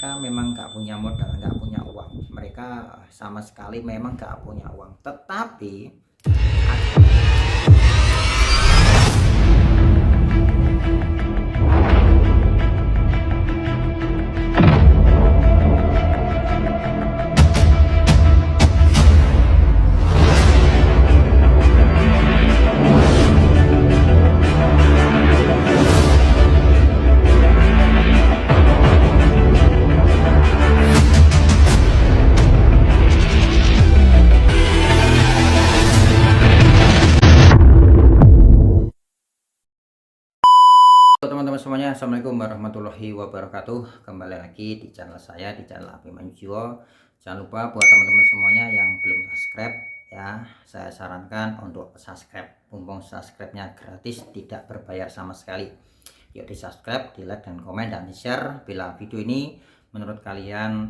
mereka memang nggak punya modal, nggak punya uang. Mereka sama sekali memang nggak punya uang. Tetapi halo teman-teman semuanya, assalamualaikum warahmatullahi wabarakatuh. Kembali lagi di channel saya, di channel Abimanyu Jiwo. Jangan lupa buat teman-teman semuanya yang belum subscribe ya, saya sarankan untuk subscribe. Mumpung subscribe-nya gratis, tidak berbayar sama sekali. Yuk di subscribe, di like dan komen dan di share bila video ini menurut kalian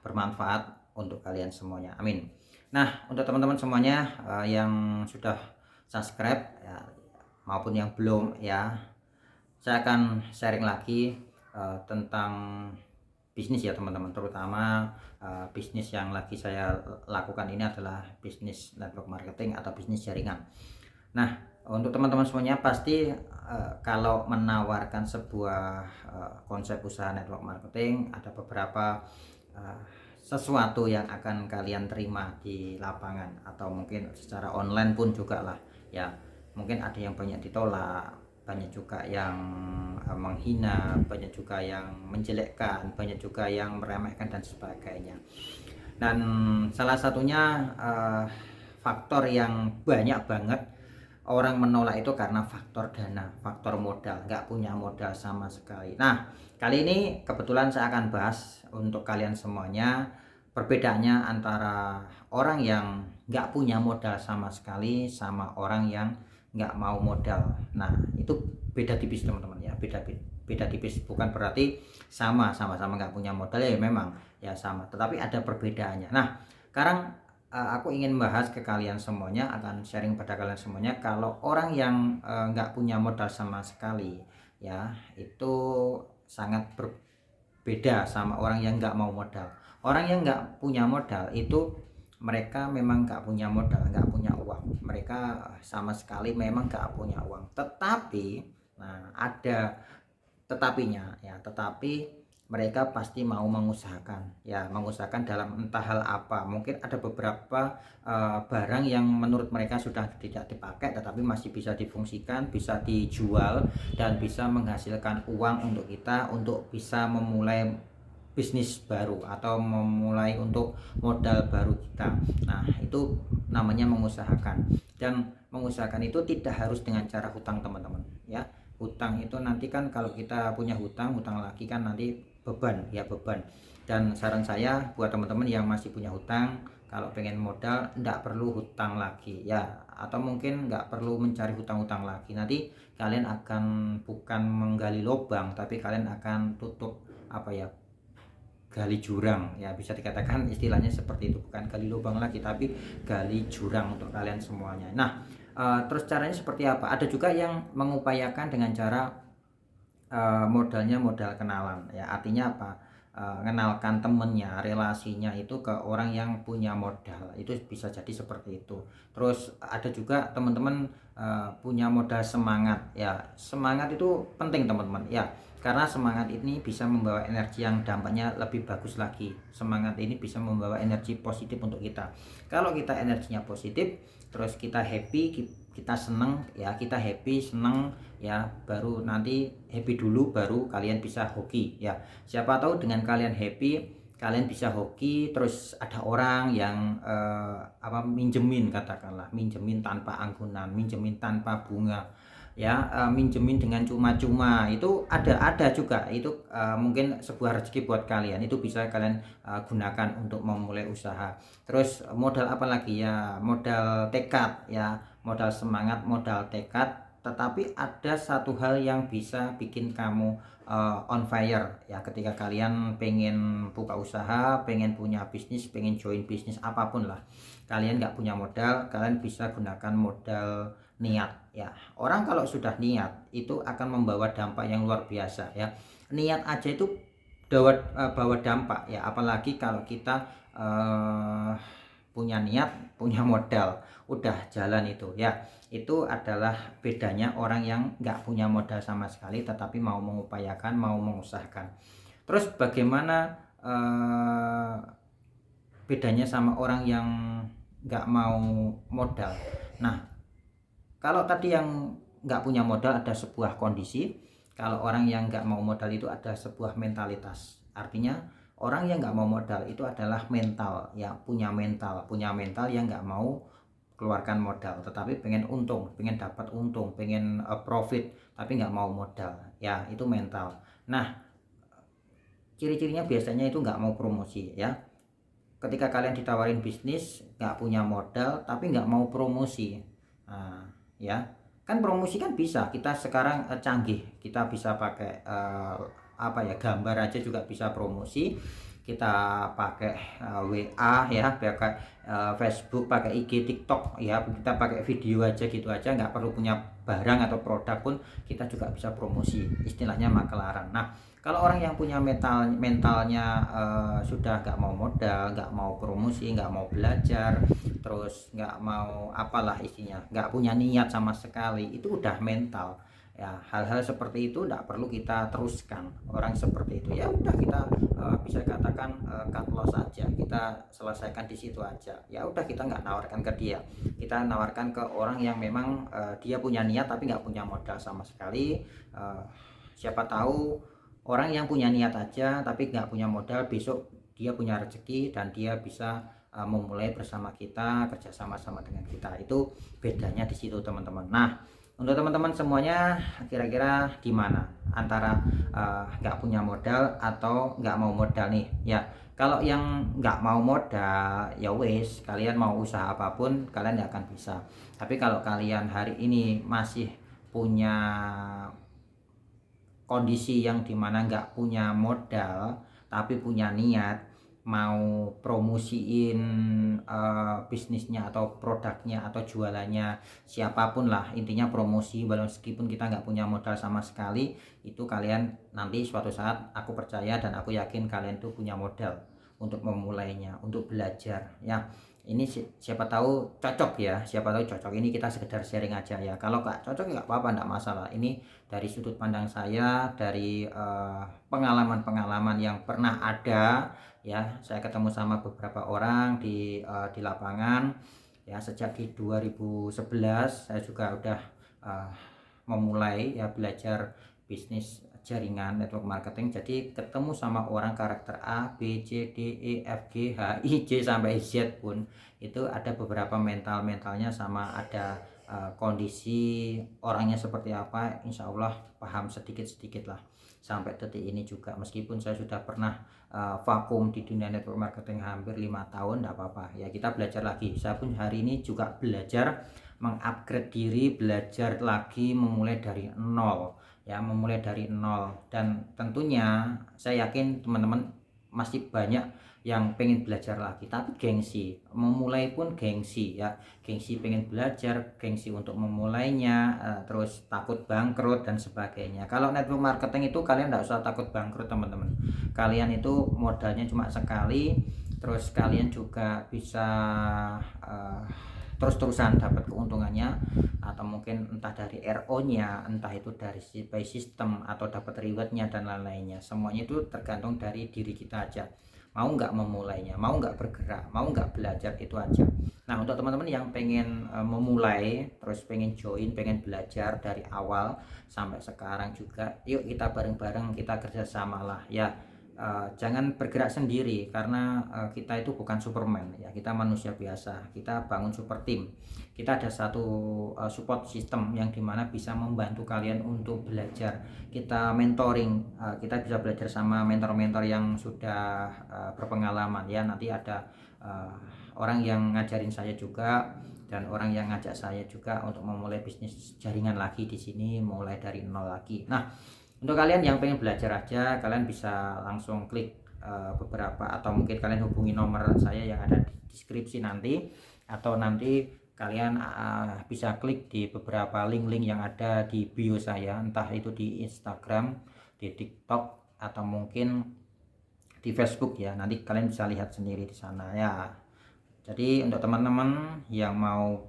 bermanfaat untuk kalian semuanya. Amin. Nah, untuk teman-teman semuanya yang sudah subscribe ya, maupun yang belum ya, saya akan sharing lagi tentang bisnis ya teman-teman, terutama bisnis yang lagi saya lakukan ini adalah bisnis network marketing atau bisnis jaringan. Nah, untuk teman-teman semuanya pasti kalau menawarkan sebuah konsep usaha network marketing, ada beberapa sesuatu yang akan kalian terima di lapangan atau mungkin secara online pun juga lah ya. Mungkin ada yang banyak ditolak, banyak juga yang menghina, banyak juga yang menjelekkan, banyak juga yang meremehkan dan sebagainya. Dan salah satunya faktor yang banyak banget orang menolak itu karena faktor dana, faktor modal, nggak punya modal sama sekali. Nah, kali ini kebetulan saya akan bahas untuk kalian semuanya perbedaannya antara orang yang nggak punya modal sama sekali sama orang yang nggak mau modal. Nah, itu beda tipis teman-teman ya, beda tipis, bukan berarti sama-sama nggak punya modal ya, memang ya sama, tetapi ada perbedaannya. Nah, sekarang aku ingin bahas ke kalian semuanya, akan sharing pada kalian semuanya kalau orang yang nggak punya modal sama sekali ya, itu sangat berbeda sama orang yang nggak mau modal. Orang yang nggak punya modal itu mereka memang nggak punya modal, nggak punya uang. Mereka sama sekali memang nggak punya uang. Tetapi, nah ada tetapinya ya, tetapi mereka pasti mau mengusahakan ya, mengusahakan dalam entah hal apa. Mungkin ada beberapa barang yang menurut mereka sudah tidak dipakai tetapi masih bisa difungsikan, bisa dijual dan bisa menghasilkan uang untuk kita untuk bisa memulai bisnis baru atau memulai untuk modal baru kita. Nah, itu namanya mengusahakan. Dan mengusahakan itu tidak harus dengan cara hutang teman-teman ya. Hutang itu nanti kan kalau kita punya hutang lagi kan nanti beban ya, beban. Dan saran saya buat teman-teman yang masih punya hutang, kalau pengen modal enggak perlu hutang lagi ya, atau mungkin enggak perlu mencari hutang-hutang lagi. Nanti kalian akan bukan menggali lubang tapi kalian akan tutup apa ya, gali jurang ya, bisa dikatakan istilahnya seperti itu, bukan gali lubang lagi tapi gali jurang untuk kalian semuanya. Nah, terus caranya seperti apa? Ada juga yang mengupayakan dengan cara modalnya modal kenalan ya, artinya apa? Mengenalkan temennya, relasinya itu ke orang yang punya modal, itu bisa jadi seperti itu. Terus ada juga teman-teman punya modal semangat ya. Semangat itu penting teman-teman ya, karena semangat ini bisa membawa energi yang dampaknya lebih bagus lagi. Semangat ini bisa membawa energi positif untuk kita. Kalau kita energinya positif, terus kita happy, kita seneng ya, kita happy seneng ya, baru nanti happy dulu baru kalian bisa hoki ya. Siapa tahu dengan kalian happy, kalian bisa hoki, terus ada orang yang minjemin, katakanlah minjemin tanpa anggunan, minjemin tanpa bunga ya, minjemin dengan cuma-cuma, itu ada juga itu, mungkin sebuah rezeki buat kalian, itu bisa kalian gunakan untuk memulai usaha. Terus modal apa lagi ya, modal tekad ya, modal semangat, modal tekad. Tetapi ada satu hal yang bisa bikin kamu on fire ya, ketika kalian pengen buka usaha, pengen punya bisnis, pengen join bisnis apapun lah, kalian nggak punya modal, kalian bisa gunakan modal niat ya. Orang kalau sudah niat itu akan membawa dampak yang luar biasa ya. Niat aja itu bawa dampak ya, apalagi kalau kita punya niat, punya modal, udah jalan itu ya. Itu adalah bedanya orang yang nggak punya modal sama sekali tetapi mau mengupayakan, mau mengusahakan. Terus bagaimana bedanya sama orang yang nggak mau modal? Nah, kalau tadi yang nggak punya modal ada sebuah kondisi, kalau orang yang nggak mau modal itu ada sebuah mentalitas. Artinya orang yang nggak mau modal itu adalah mental, ya punya mental yang nggak mau keluarkan modal, tetapi pengen untung, pengen dapat untung, pengen profit, tapi nggak mau modal, ya itu mental. Nah, ciri-cirinya biasanya itu nggak mau promosi ya. Ketika kalian ditawarin bisnis nggak punya modal tapi nggak mau promosi, nah, ya kan promosi kan bisa, kita sekarang canggih, kita bisa pakai apa ya, gambar aja juga bisa promosi, kita pakai WA ya, pakai Facebook, pakai IG, TikTok ya, kita pakai video aja gitu aja, nggak perlu punya barang atau produk pun kita juga bisa promosi, istilahnya makelaran. Nah, kalau orang yang punya mentalnya sudah nggak mau modal, nggak mau promosi, nggak mau belajar, terus nggak mau apalah isinya, nggak punya niat sama sekali, itu udah mental. Ya, hal-hal seperti itu nggak perlu kita teruskan. Orang seperti itu ya udah kita bisa katakan cut loss aja, kita selesaikan di situ aja. Ya udah, kita nggak nawarkan ke dia, kita nawarkan ke orang yang memang dia punya niat tapi nggak punya modal sama sekali. Siapa tahu orang yang punya niat aja tapi nggak punya modal, besok dia punya rezeki dan dia bisa memulai bersama kita, kerja sama-sama dengan kita. Itu bedanya di situ teman-teman. Nah, untuk teman-teman semuanya, kira-kira di mana antara nggak punya modal atau nggak mau modal nih ya? Kalau yang nggak mau modal ya wes, kalian mau usaha apapun kalian nggak akan bisa. Tapi kalau kalian hari ini masih punya kondisi yang dimana nggak punya modal tapi punya niat, mau promosiin bisnisnya atau produknya atau jualannya, siapapun lah intinya promosi, meskipun kita nggak punya modal sama sekali, itu kalian nanti suatu saat aku percaya dan aku yakin kalian tuh punya modal untuk memulainya, untuk belajar ya. Ini siapa tahu cocok ya, siapa tahu cocok, ini kita sekedar sharing aja ya. Kalau nggak cocok nggak apa-apa, nggak masalah. Ini dari sudut pandang saya, dari pengalaman-pengalaman yang pernah ada ya. Saya ketemu sama beberapa orang di lapangan ya. Sejak di 2011 saya juga udah memulai ya belajar bisnis jaringan network marketing. Jadi ketemu sama orang karakter A, B, C, D, E, F, G, H, I, J sampai Z pun itu ada beberapa mentalnya, sama ada kondisi orangnya seperti apa, insya Allah paham sedikit-sedikit lah sampai detik ini juga. Meskipun saya sudah pernah vakum di dunia network marketing hampir 5 tahun, tidak apa-apa ya, kita belajar lagi. Saya pun hari ini juga belajar mengupgrade diri, belajar lagi, memulai dari nol ya, memulai dari nol. Dan tentunya saya yakin teman-teman masih banyak yang pengen belajar lagi tapi gengsi, memulai pun gengsi ya, gengsi pengen belajar, gengsi untuk memulainya, terus takut bangkrut dan sebagainya. Kalau network marketing itu kalian tidak usah takut bangkrut teman-teman, kalian itu modalnya cuma sekali, terus kalian juga bisa terus-terusan dapat keuntungannya, atau mungkin entah dari RO-nya, entah itu dari by system atau dapat rewardnya dan lain-lainnya. Semuanya itu tergantung dari diri kita aja, mau nggak memulainya, mau nggak bergerak, mau nggak belajar, itu aja. Nah, untuk teman-teman yang pengen memulai, terus pengen join, pengen belajar dari awal sampai sekarang juga, yuk kita bareng-bareng, kita kerjasama lah ya. Jangan bergerak sendiri karena kita itu bukan Superman ya, kita manusia biasa, kita bangun super team, kita ada satu support system yang dimana bisa membantu kalian untuk belajar, kita mentoring, kita bisa belajar sama mentor-mentor yang sudah berpengalaman ya. Nanti ada orang yang ngajarin saya juga dan orang yang ngajak saya juga untuk memulai bisnis jaringan lagi di sini, mulai dari nol lagi. Nah, untuk kalian yang pengen belajar aja, kalian bisa langsung klik beberapa, atau mungkin kalian hubungi nomor saya yang ada di deskripsi nanti, atau nanti kalian bisa klik di beberapa link-link yang ada di bio saya, entah itu di Instagram, di TikTok, atau mungkin di Facebook ya. Nanti kalian bisa lihat sendiri di sana ya. Jadi untuk teman-teman yang mau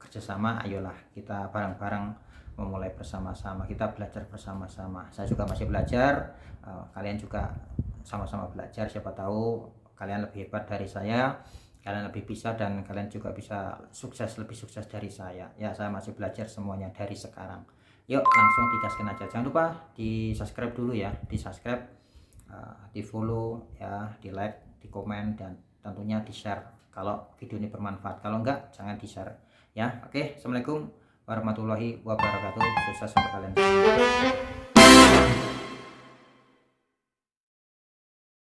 kerjasama, ayolah kita bareng-bareng memulai bersama-sama, kita belajar bersama-sama. Saya juga masih belajar, kalian juga sama-sama belajar. Siapa tahu kalian lebih hebat dari saya, kalian lebih bisa, dan kalian juga bisa sukses, lebih sukses dari saya ya. Saya masih belajar semuanya dari sekarang. Yuk langsung digaskan aja. Jangan lupa di subscribe dulu ya, di subscribe, di follow ya, di like, di komen, dan tentunya di share kalau video ini bermanfaat. Kalau enggak jangan di share ya. Oke, assalamualaikum warahmatullahi wabarakatuh. Sukses untuk kalian.